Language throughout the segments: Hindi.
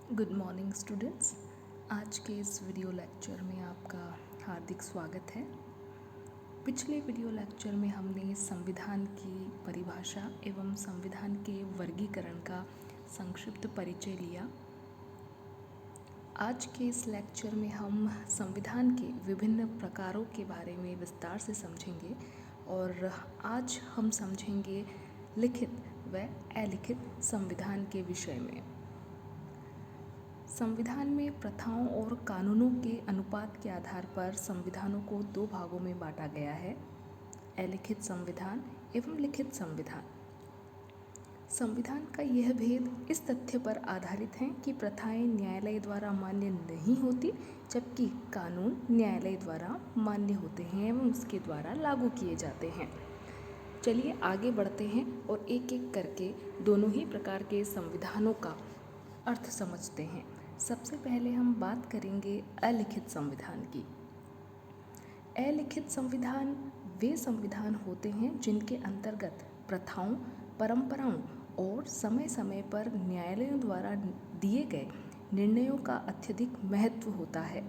Good morning students. आज के इस वीडियो लेक्चर में आपका हार्दिक स्वागत है। पिछले वीडियो लेक्चर में हमने संविधान की परिभाषा एवं संविधान के वर्गीकरण का संक्षिप्त परिचय लिया। आज के इस लेक्चर में हम संविधान के विभिन्न प्रकारों के बारे में विस्तार से समझेंगे और आज हम समझेंगे लिखित व अलिखित संविधान के विषय में। संविधान में प्रथाओं और कानूनों के अनुपात के आधार पर संविधानों को दो भागों में बांटा गया है, अलिखित संविधान एवं लिखित संविधान। संविधान का यह भेद इस तथ्य पर आधारित है कि प्रथाएं न्यायालय द्वारा मान्य नहीं होती, जबकि कानून न्यायालय द्वारा मान्य होते हैं एवं उसके द्वारा लागू किए जाते हैं। चलिए आगे बढ़ते हैं और एक एक करके दोनों ही प्रकार के संविधानों का अर्थ समझते हैं। सबसे पहले हम बात करेंगे अलिखित संविधान की। अलिखित संविधान वे संविधान होते हैं जिनके अंतर्गत प्रथाओं, परंपराओं और समय समय पर न्यायालयों द्वारा दिए गए निर्णयों का अत्यधिक महत्व होता है।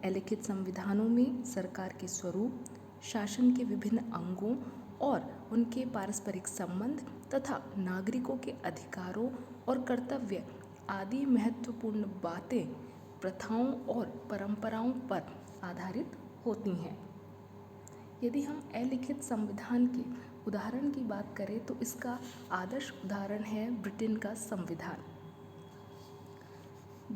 अलिखित संविधानों में सरकार के स्वरूप, शासन के विभिन्न अंगों और उनके पारस्परिक संबंध तथा नागरिकों के अधिकारों और कर्तव्य आदि महत्वपूर्ण बातें प्रथाओं और परंपराओं पर आधारित होती हैं। यदि हम अलिखित संविधान के उदाहरण की बात करें तो इसका आदर्श उदाहरण है ब्रिटेन का संविधान।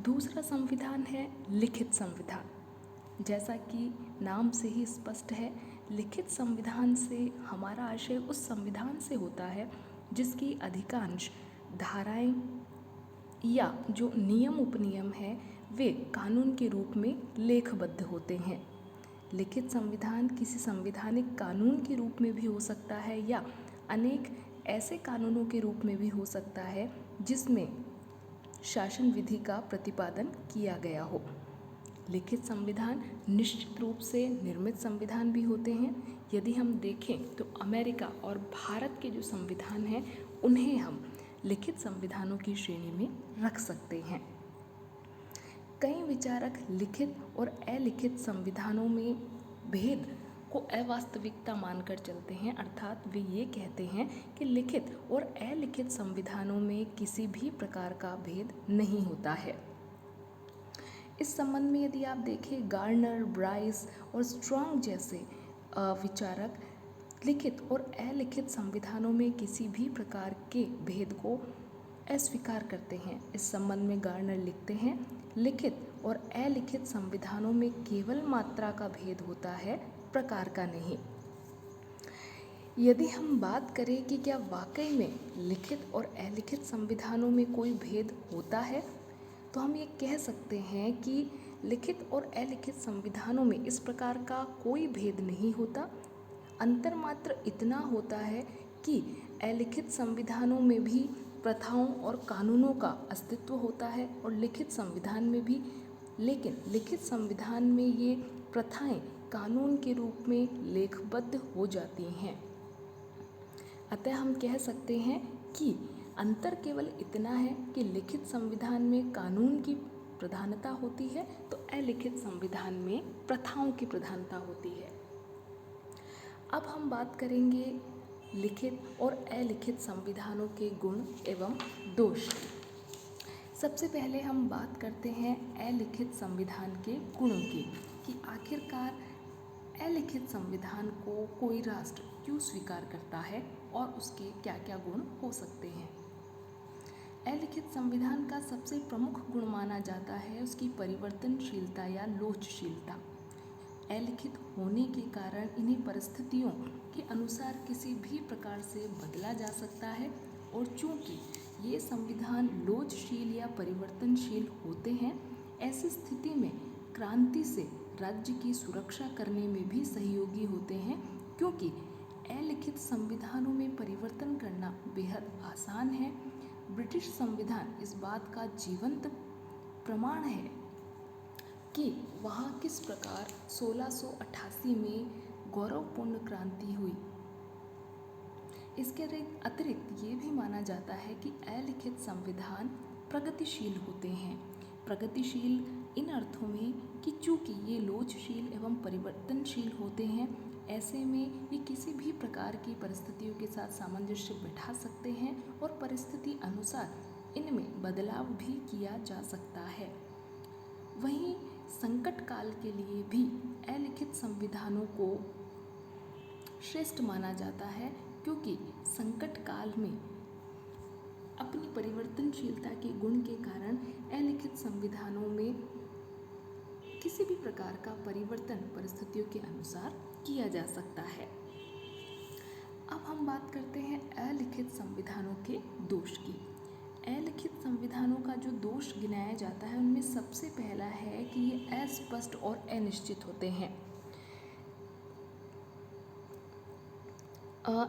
दूसरा संविधान है लिखित संविधान। जैसा कि नाम से ही स्पष्ट है, लिखित संविधान से हमारा आशय उस संविधान से होता है जिसकी अधिकांश धाराएं या जो नियम उपनियम है वे कानून के रूप में लेखबद्ध होते हैं। लिखित संविधान किसी संवैधानिक कानून के रूप में भी हो सकता है या अनेक ऐसे कानूनों के रूप में भी हो सकता है जिसमें शासन विधि का प्रतिपादन किया गया हो। लिखित संविधान निश्चित रूप से निर्मित संविधान भी होते हैं। यदि हम देखें तो अमेरिका और भारत के जो संविधान हैं उन्हें हम लिखित संविधानों की श्रेणी में रख सकते हैं। कई विचारक लिखित और अलिखित संविधानों में भेद को अवास्तविकता मानकर चलते हैं, अर्थात वे ये कहते हैं कि लिखित और अलिखित संविधानों में किसी भी प्रकार का भेद नहीं होता है। इस संबंध में यदि आप देखें, गार्नर, ब्राइस और स्ट्रॉन्ग जैसे विचारक लिखित और अलिखित संविधानों में किसी भी प्रकार के भेद को अस्वीकार करते हैं। इस संबंध में गार्नर लिखते हैं, लिखित और अलिखित संविधानों में केवल मात्रा का भेद होता है, प्रकार का नहीं। यदि हम बात करें कि क्या वाकई में लिखित और अलिखित संविधानों में कोई भेद होता है, तो हम ये कह सकते हैं कि लिखित और अलिखित संविधानों में इस प्रकार का कोई भेद नहीं होता। अंतर मात्र इतना होता है कि अलिखित संविधानों में भी प्रथाओं और कानूनों का अस्तित्व होता है और लिखित संविधान में भी, लेकिन लिखित संविधान में ये प्रथाएं कानून के रूप में लेखबद्ध हो जाती हैं। अतः हम कह सकते हैं कि अंतर केवल इतना है कि लिखित संविधान में कानून की प्रधानता होती है तो अलिखित संविधान में प्रथाओं की प्रधानता होती है। अब हम बात करेंगे लिखित और अलिखित संविधानों के गुण एवं दोष। सबसे पहले हम बात करते हैं अलिखित संविधान के गुणों की कि आखिरकार अलिखित संविधान को कोई राष्ट्र क्यों स्वीकार करता है और उसके क्या क्या गुण हो सकते हैं। अलिखित संविधान का सबसे प्रमुख गुण माना जाता है उसकी परिवर्तनशीलता या लोचशीलता। अलिखित होने के कारण इन्हें परिस्थितियों के अनुसार किसी भी प्रकार से बदला जा सकता है और चूंकि ये संविधान लोचशील या परिवर्तनशील होते हैं, ऐसी स्थिति में क्रांति से राज्य की सुरक्षा करने में भी सहयोगी होते हैं, क्योंकि अलिखित संविधानों में परिवर्तन करना बेहद आसान है। ब्रिटिश संविधान इस बात का जीवंत प्रमाण है कि वहाँ किस प्रकार 1688 में गौरवपूर्ण क्रांति हुई। इसके अतिरिक्त ये भी माना जाता है कि अलिखित संविधान प्रगतिशील होते हैं। प्रगतिशील इन अर्थों में कि चूँकि ये लोचशील एवं परिवर्तनशील होते हैं, ऐसे में ये किसी भी प्रकार की परिस्थितियों के साथ सामंजस्य बिठा सकते हैं और परिस्थिति अनुसार इनमें बदलाव भी किया जा सकता है। वहीं संकट काल के लिए भी अलिखित संविधानों को श्रेष्ठ माना जाता है, क्योंकि संकट काल में अपनी परिवर्तनशीलता के गुण के कारण अलिखित संविधानों में किसी भी प्रकार का परिवर्तन परिस्थितियों के अनुसार किया जा सकता है। अब हम बात करते हैं अलिखित संविधानों के दोष की। अलिखित संविधानों का जो दोष गिनाया जाता है उनमें सबसे पहला है कि ये अस्पष्ट और अनिश्चित होते हैं।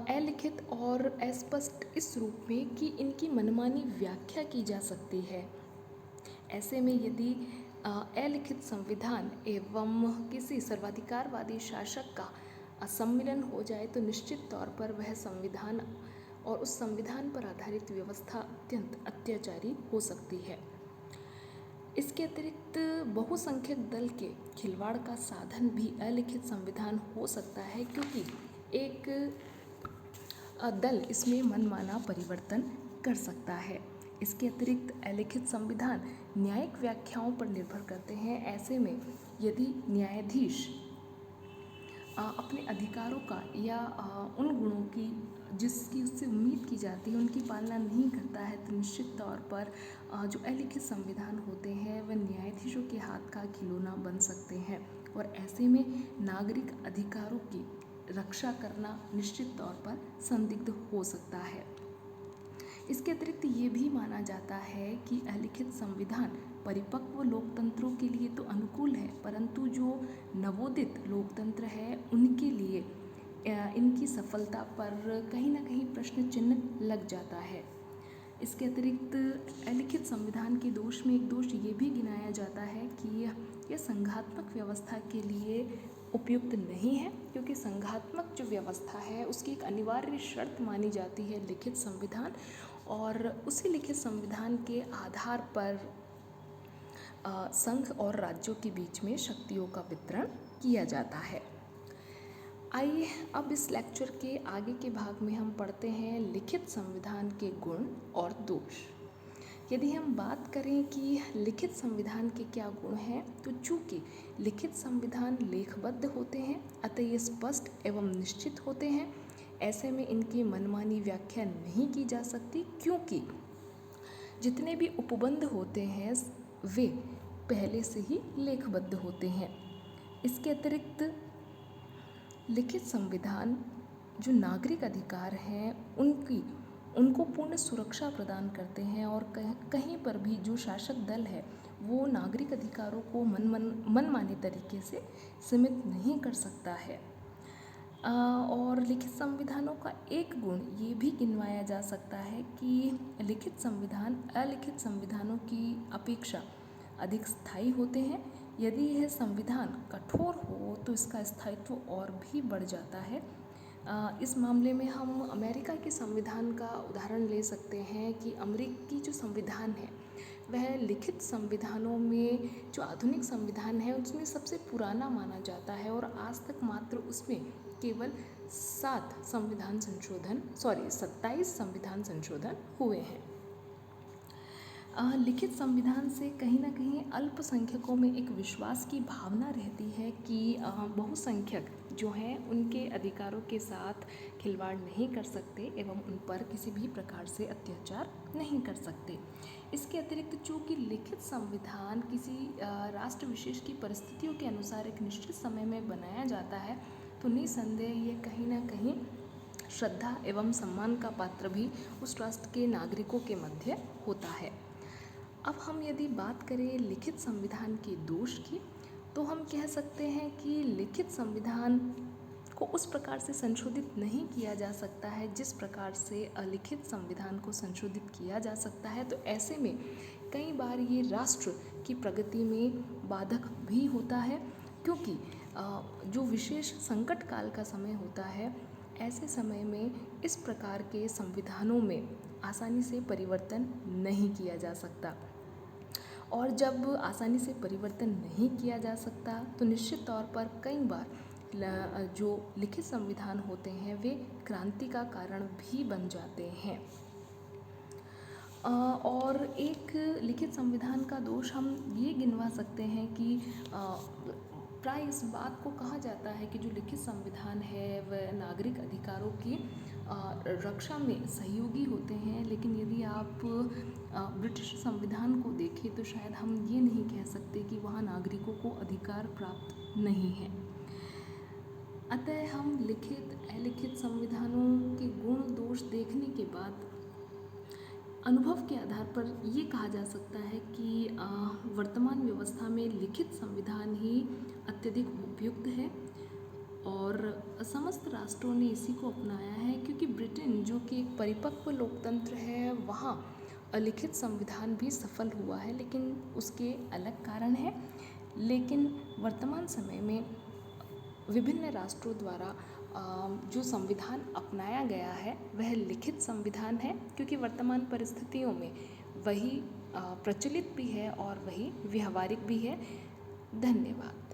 अलिखित और अस्पष्ट इस रूप में कि इनकी मनमानी व्याख्या की जा सकती है। ऐसे में यदि अलिखित संविधान एवं किसी सर्वाधिकारवादी शासक का सम्मिलन हो जाए तो निश्चित तौर पर वह संविधान और उस संविधान पर आधारित व्यवस्था अत्यंत अत्याचारी हो सकती है। इसके अतिरिक्त बहुसंख्यक दल के खिलवाड़ का साधन भी अलिखित संविधान हो सकता है, क्योंकि एक दल इसमें मनमाना परिवर्तन कर सकता है। इसके अतिरिक्त अलिखित संविधान न्यायिक व्याख्याओं पर निर्भर करते हैं। ऐसे में यदि न्यायाधीश अपने अधिकारों का या उन गुणों की जिसकी उससे उम्मीद की जाती है उनकी पालना नहीं करता है, तो निश्चित तौर पर जो अलिखित संविधान होते हैं वह न्यायाधीशों के हाथ का खिलौना बन सकते हैं और ऐसे में नागरिक अधिकारों की रक्षा करना निश्चित तौर पर संदिग्ध हो सकता है। इसके अतिरिक्त ये भी माना जाता है कि अलिखित संविधान परिपक्व लोकतंत्रों के लिए तो अनुकूल है, परंतु जो नवोदित लोकतंत्र है उनके लिए इनकी सफलता पर कहीं ना कहीं प्रश्न चिन्ह लग जाता है। इसके अतिरिक्त अलिखित संविधान के दोष में एक दोष ये भी गिनाया जाता है कि यह संघात्मक व्यवस्था के लिए उपयुक्त नहीं है, क्योंकि संघात्मक जो व्यवस्था है उसकी एक अनिवार्य शर्त मानी जाती है लिखित संविधान, और उसी लिखित संविधान के आधार पर संघ और राज्यों के बीच में शक्तियों का वितरण किया जाता है। आइए अब इस लेक्चर के आगे के भाग में हम पढ़ते हैं लिखित संविधान के गुण और दोष। यदि हम बात करें कि लिखित संविधान के क्या गुण हैं, तो चूँकि लिखित संविधान लेखबद्ध होते हैं अतः ये स्पष्ट एवं निश्चित होते हैं। ऐसे में इनकी मनमानी व्याख्या नहीं की जा सकती, क्योंकि जितने भी उपबंध होते हैं वे पहले से ही लेखबद्ध होते हैं। इसके अतिरिक्त लिखित संविधान जो नागरिक अधिकार हैं उनको पूर्ण सुरक्षा प्रदान करते हैं और कहीं पर भी जो शासक दल है वो नागरिक अधिकारों को मनमाने तरीके से सीमित नहीं कर सकता है। और लिखित संविधानों का एक गुण ये भी गिनवाया जा सकता है कि लिखित संविधान अलिखित संविधानों की अपेक्षा अधिक स्थायी होते हैं। यदि यह संविधान कठोर हो तो इसका स्थायित्व और भी बढ़ जाता है। इस मामले में हम अमेरिका के संविधान का उदाहरण ले सकते हैं कि अमेरिकी जो संविधान है वह लिखित संविधानों में जो आधुनिक संविधान है उसमें सबसे पुराना माना जाता है और आज तक मात्र उसमें केवल 27 संविधान संशोधन हुए हैं। लिखित संविधान से कहीं ना कहीं अल्पसंख्यकों में एक विश्वास की भावना रहती है कि बहुसंख्यक जो हैं उनके अधिकारों के साथ खिलवाड़ नहीं कर सकते एवं उन पर किसी भी प्रकार से अत्याचार नहीं कर सकते। इसके अतिरिक्त चूँकि लिखित संविधान किसी राष्ट्र विशेष की परिस्थितियों के अनुसार एक निश्चित समय में बनाया जाता है, तो निसंदेह ये कहीं ना कहीं श्रद्धा एवं सम्मान का पात्र भी उस राष्ट्र के नागरिकों के मध्य होता है। अब हम यदि बात करें लिखित संविधान के दोष की, तो हम कह सकते हैं कि लिखित संविधान को उस प्रकार से संशोधित नहीं किया जा सकता है जिस प्रकार से अलिखित संविधान को संशोधित किया जा सकता है। तो ऐसे में कई बार ये राष्ट्र की प्रगति में बाधक भी होता है, क्योंकि जो विशेष संकट काल का समय होता है ऐसे समय में इस प्रकार के संविधानों में आसानी से परिवर्तन नहीं किया जा सकता। और जब आसानी से परिवर्तन नहीं किया जा सकता तो निश्चित तौर पर कई बार जो लिखित संविधान होते हैं वे क्रांति का कारण भी बन जाते हैं। और एक लिखित संविधान का दोष हम ये गिनवा सकते हैं कि प्राय इस बात को कहा जाता है कि जो लिखित संविधान है वह नागरिक अधिकारों की रक्षा में सहयोगी होते हैं, लेकिन यदि आप ब्रिटिश संविधान को देखें तो शायद हम ये नहीं कह सकते कि वहाँ नागरिकों को अधिकार प्राप्त नहीं है। अतः हम लिखित अलिखित संविधानों के गुण दोष देखने के बाद अनुभव के आधार पर ये कहा जा सकता है कि वर्तमान व्यवस्था में लिखित संविधान ही अत्यधिक उपयुक्त है और समस्त राष्ट्रों ने इसी को अपनाया है, क्योंकि ब्रिटेन जो कि एक परिपक्व लोकतंत्र है वहाँ अलिखित संविधान भी सफल हुआ है, लेकिन उसके अलग कारण हैं। लेकिन वर्तमान समय में विभिन्न राष्ट्रों द्वारा जो संविधान अपनाया गया है वह लिखित संविधान है, क्योंकि वर्तमान परिस्थितियों में वही प्रचलित भी है और वही व्यावहारिक भी है। धन्यवाद।